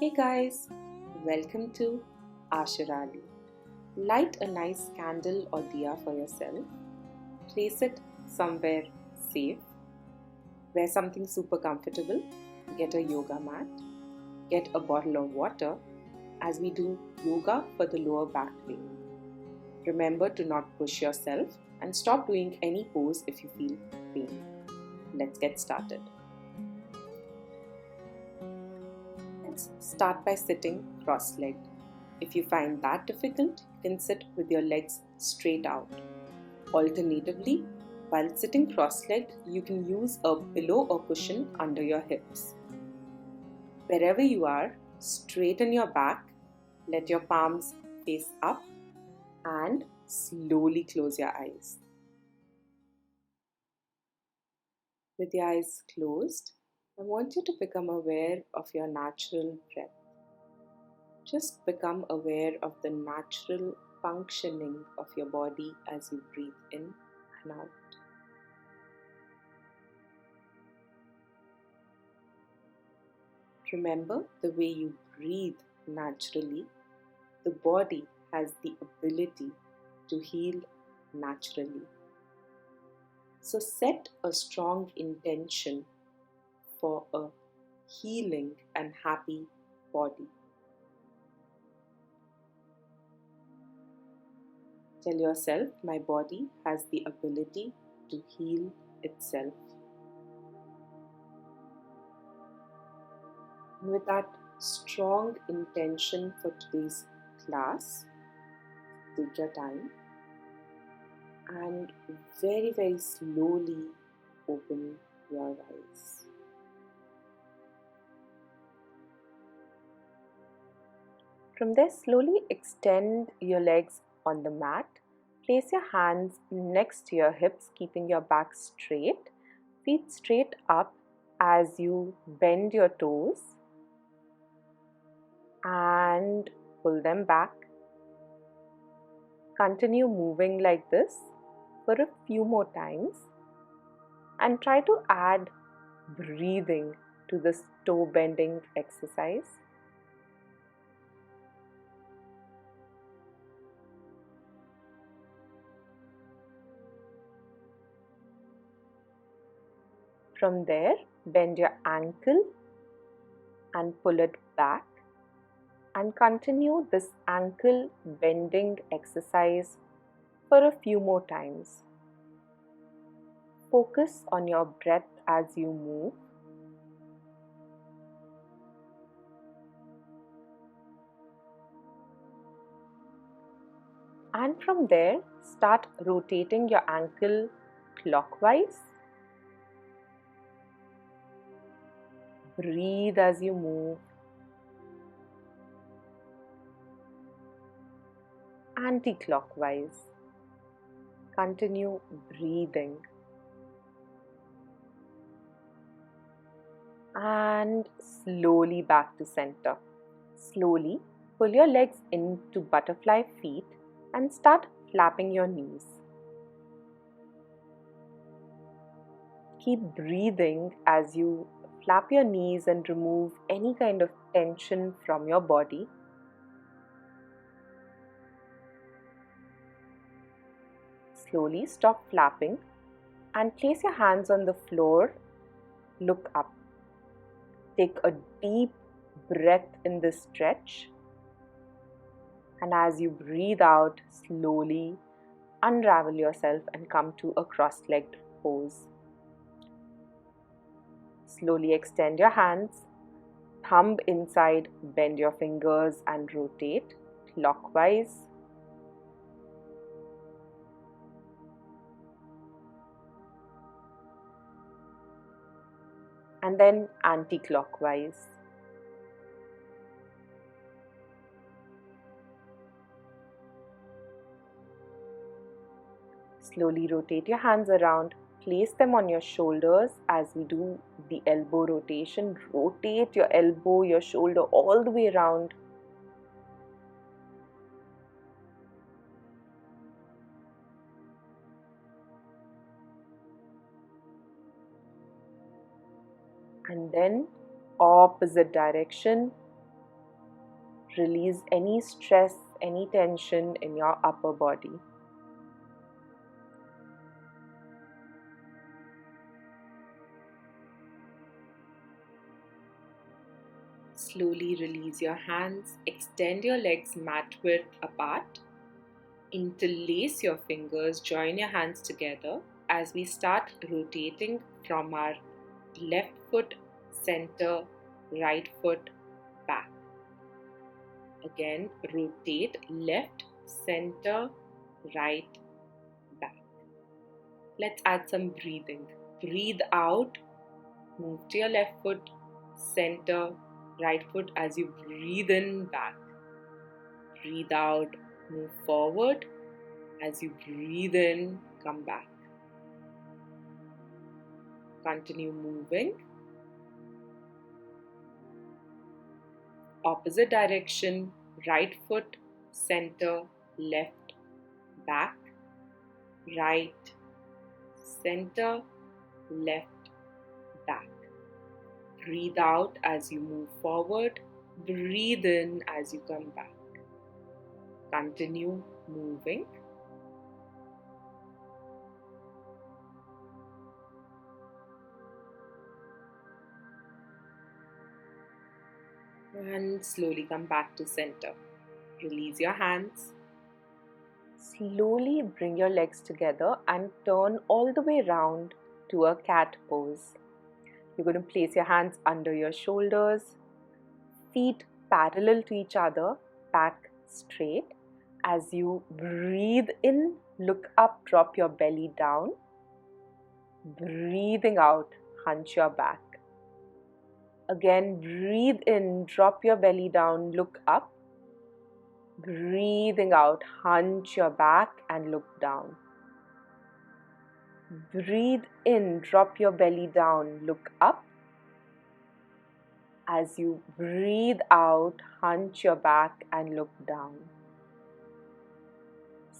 Hey guys, welcome to Ashirali. Light a nice candle or diya for yourself. Place it somewhere safe. Wear something super comfortable. Get a yoga mat. Get a bottle of water as we do yoga for the lower back pain. Remember to not push yourself and stop doing any pose if you feel pain. Let's get started. Let's start by sitting cross-legged. If you find that difficult, you can sit with your legs straight out. Alternatively, while sitting cross-legged, you can use a pillow or cushion under your hips. Wherever you are, straighten your back, let your palms face up, and slowly close your eyes. With your eyes closed, I want you to become aware of your natural breath. Just become aware of the natural functioning of your body as you breathe in and out. Remember, the way you breathe naturally, the body has the ability to heal naturally. So set a strong intention for a healing and happy body. Tell yourself, my body has the ability to heal itself. And with that strong intention for today's class, take your time and very slowly open your eyes. From there, slowly extend your legs on the mat. Place your hands next to your hips, keeping your back straight. Feet straight up as you bend your toes and pull them back. Continue moving like this for a few more times and try to add breathing to this toe bending exercise. From there, bend your ankle and pull it back and continue this ankle bending exercise for a few more times. Focus on your breath as you move. And from there, start rotating your ankle clockwise. Breathe as you move. Anti-clockwise. Continue breathing. And slowly back to center. Slowly pull your legs into butterfly feet and start flapping your knees. Keep breathing as you flap your knees and remove any kind of tension from your body. Slowly stop flapping and place your hands on the floor. Look up. Take a deep breath in this stretch. And as you breathe out, slowly unravel yourself and come to a cross-legged pose. Slowly extend your hands, thumb inside, bend your fingers and rotate clockwise. And then anti-clockwise. Slowly rotate your hands around, place them on your shoulders as we do the elbow rotation. Rotate your elbow, your shoulder all the way around. And then opposite direction, Release any stress, any tension in your upper body. Slowly release your hands, extend your legs mat width apart, interlace your fingers, join your hands together as we start rotating from our left foot, center, right foot, back. Again, rotate left, center, right, back. Let's add some breathing. Breathe out, move to your left foot, center, right foot as you breathe in back. Breathe out, move forward. As you breathe in, come back. Continue moving. Opposite direction, right foot, center, left, back, right, center, left, back. Breathe out as you move forward. Breathe in as you come back. Continue moving. And slowly come back to center. Release your hands. Slowly bring your legs together and turn all the way round to a cat pose. You're going to place your hands under your shoulders, feet parallel to each other, back straight. As you breathe in, look up, drop your belly down. Breathing out, hunch your back. Again, breathe in, drop your belly down, look up. Breathing out, hunch your back and look down. Breathe in, drop your belly down, look up. As you breathe out, hunch your back and look down.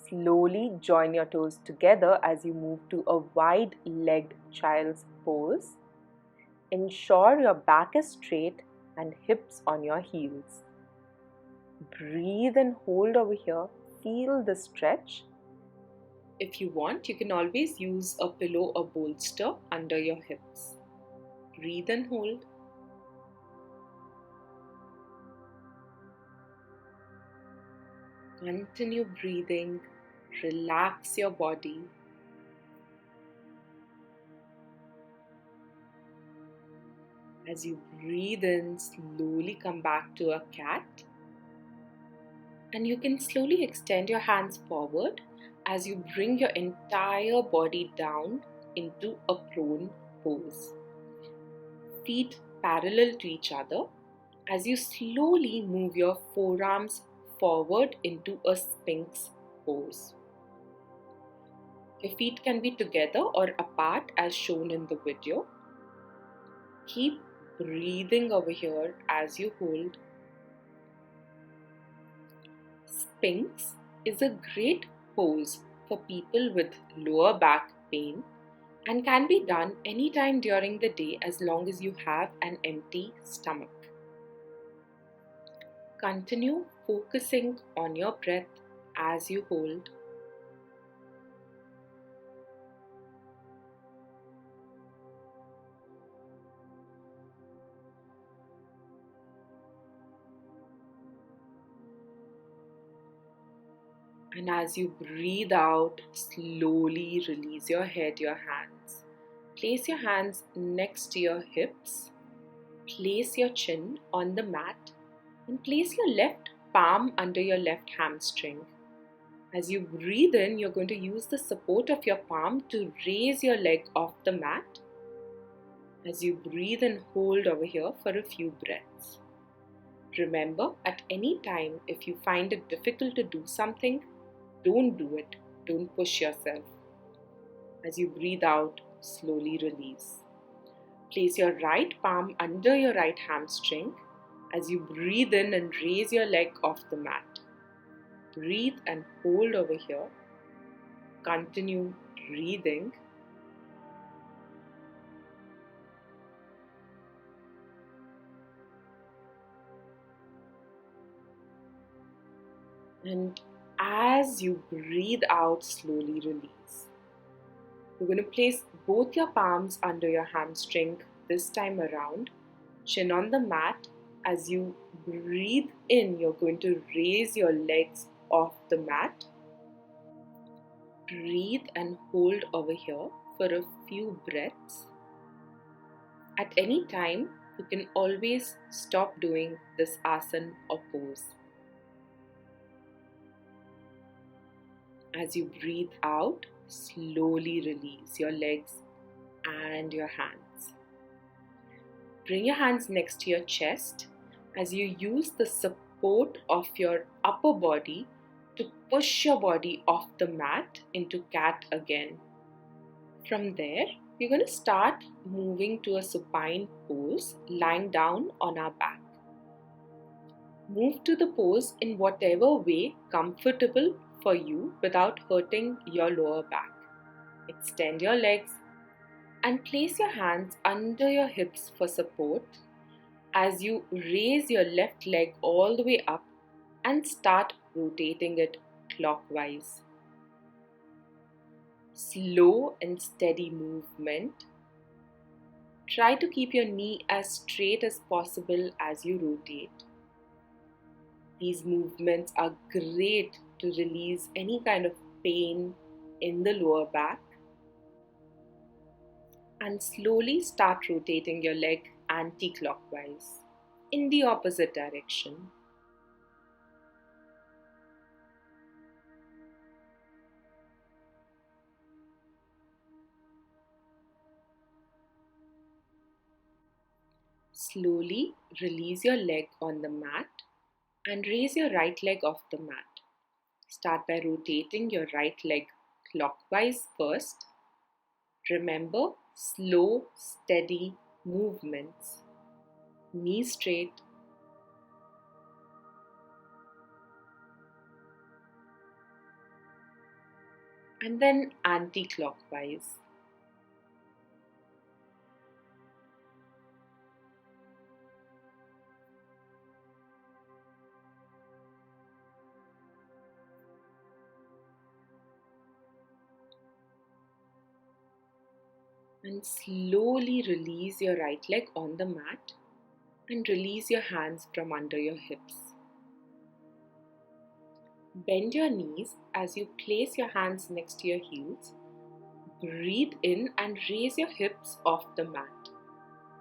Slowly join your toes together as you move to a wide-legged child's pose. Ensure your back is straight and hips on your heels. Breathe and hold over here. Feel the stretch. If you want, you can always use a pillow or bolster under your hips. Breathe and hold. Continue breathing. Relax your body. As you breathe in, slowly come back to a cat. And you can slowly extend your hands forward as you bring your entire body down into a prone pose. Feet parallel to each other as you slowly move your forearms forward into a Sphinx pose. Your feet can be together or apart as shown in the video. Keep breathing over here as you hold. Sphinx is a great pose for people with lower back pain and can be done anytime during the day as long as you have an empty stomach. Continue focusing on your breath as you hold. And as you breathe out, slowly release your head, your hands. Place your hands next to your hips. Place your chin on the mat and place your left palm under your left hamstring. As you breathe in, you're going to use the support of your palm to raise your leg off the mat. As you breathe and hold over here for a few breaths. Remember, at any time, if you find it difficult to do something, don't do it. Don't push yourself. As you breathe out, slowly release. Place your right palm under your right hamstring as you breathe in and raise your leg off the mat. Breathe and hold over here. Continue breathing. And as you breathe out, slowly release. You're going to place both your palms under your hamstring this time around, chin on the mat. As you breathe in, you're going to raise your legs off the mat. Breathe and hold over here for a few breaths. At any time, you can always stop doing this asana or pose. As you breathe out, slowly release your legs and your hands. Bring your hands next to your chest as you use the support of your upper body to push your body off the mat into cat again. From there, we're going to start moving to a supine pose, lying down on our back. Move to the pose in whatever way comfortable for you without hurting your lower back. Extend your legs and place your hands under your hips for support as you raise your left leg all the way up and start rotating it clockwise. Slow and steady movement. Try to keep your knee as straight as possible as you rotate. These movements are great to release any kind of pain in the lower back. And slowly start rotating your leg anti-clockwise in the opposite direction. Slowly release your leg on the mat and raise your right leg off the mat. Start by rotating your right leg clockwise first. Remember, slow, steady movements. Knee straight. And then anti-clockwise. And slowly release your right leg on the mat and release your hands from under your hips. Bend your knees as you place your hands next to your heels. Breathe in and raise your hips off the mat.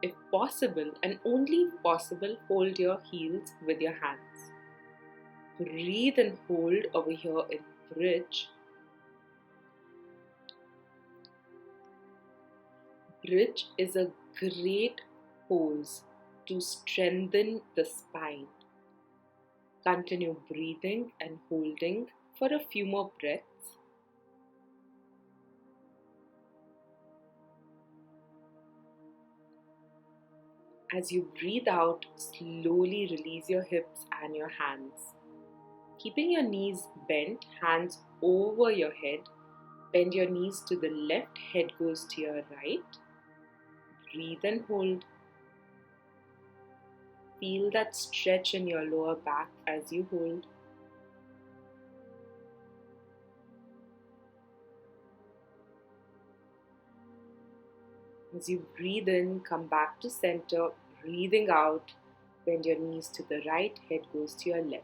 If possible, and only if possible, hold your heels with your hands. Breathe and hold over here in bridge. Bridge is a great pose to strengthen the spine. Continue breathing and holding for a few more breaths. As you breathe out, slowly release your hips and your hands. Keeping your knees bent, hands over your head. Bend your knees to the left, head goes to your right. Breathe and hold. Feel that stretch in your lower back as you hold. As you breathe in, come back to center. Breathing out, bend your knees to the right, head goes to your left.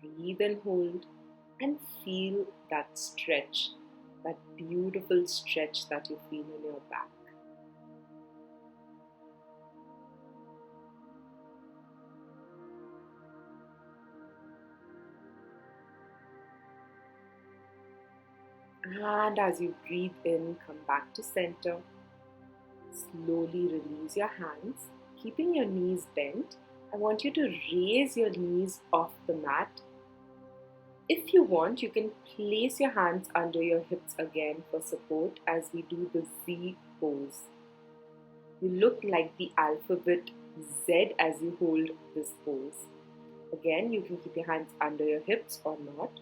Breathe and hold and feel that stretch, that beautiful stretch that you feel in your back. And as you breathe in, come back to center. Slowly release your hands, keeping your knees bent. I want you to raise your knees off the mat. If you want, you can place your hands under your hips again for support as we do the Z pose. You look like the alphabet Z as you hold this pose. Again, you can keep your hands under your hips or not.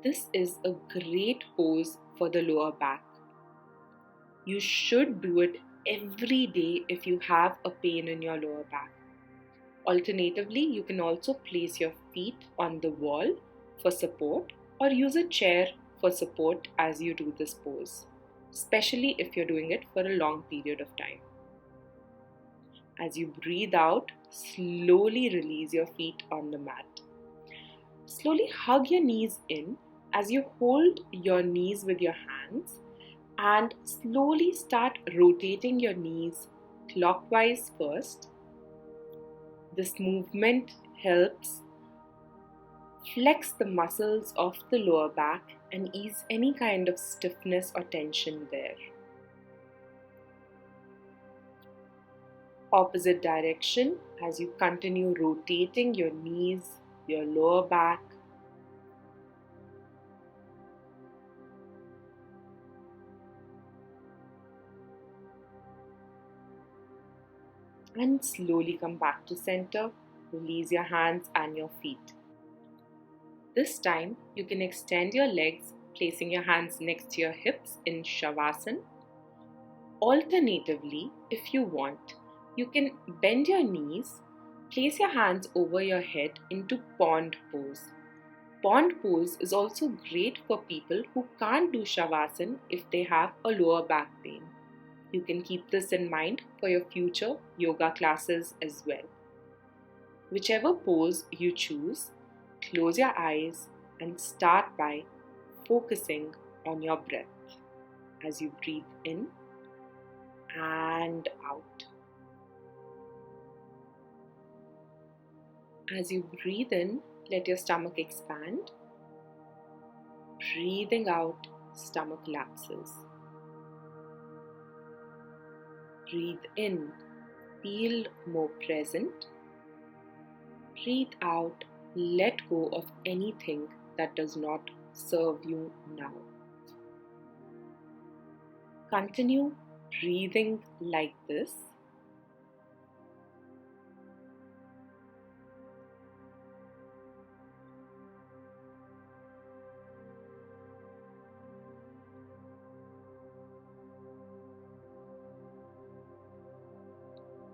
This is a great pose for the lower back. You should do it every day if you have a pain in your lower back. Alternatively, you can also place your feet on the wall for support or use a chair for support as you do this pose, especially if you're doing it for a long period of time. As you breathe out, slowly release your feet on the mat. Slowly hug your knees in as you hold your knees with your hands and slowly start rotating your knees clockwise first. This movement helps flex the muscles of the lower back and ease any kind of stiffness or tension there. Opposite direction as you continue rotating your knees, your lower back. And slowly come back to center. Release your hands and your feet. This time you can extend your legs, placing your hands next to your hips in Shavasana. Alternatively, if you want, you can bend your knees, place your hands over your head into pond pose. Pond pose is also great for people who can't do Shavasana if they have a lower back pain. You can keep this in mind for your future yoga classes as well. Whichever pose you choose, close your eyes and start by focusing on your breath as you breathe in and out. As you breathe in, let your stomach expand. Breathing out, stomach lapses. Breathe in, feel more present. Breathe out, let go of anything that does not serve you now. Continue breathing like this.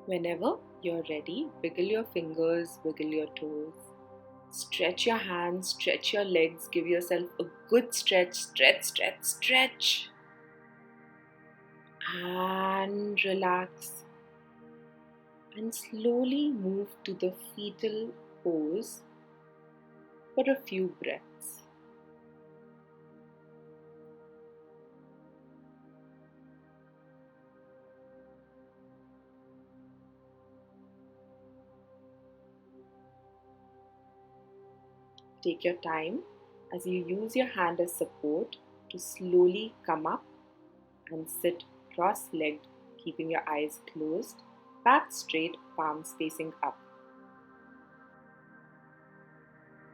Whenever you're ready, wiggle your fingers, wiggle your toes. Stretch your hands, stretch your legs, give yourself a good stretch, stretch. And relax. And slowly move to the fetal pose for a few breaths. Take your time as you use your hand as support to slowly come up and sit cross-legged, keeping your eyes closed, back straight, palms facing up.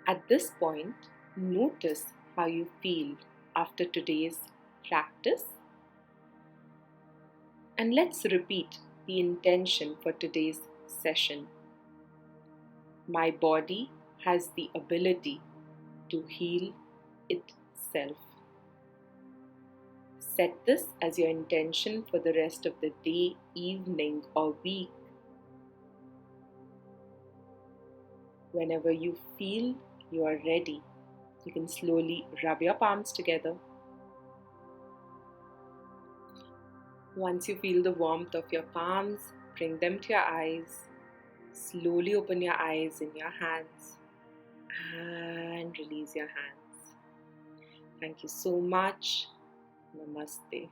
At this point, notice how you feel after today's practice. And let's repeat the intention for today's session. My body has the ability to heal itself. Set this as your intention for the rest of the day, evening, or week. Whenever you feel you are ready, you can slowly rub your palms together. Once you feel the warmth of your palms, bring them to your eyes. Slowly open your eyes in your hands and release your hands. Thank you so much. Namaste.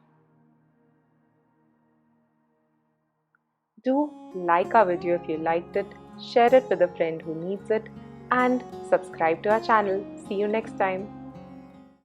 Do like our video if you liked it, share it with a friend who needs it, and subscribe to our channel. See you next time.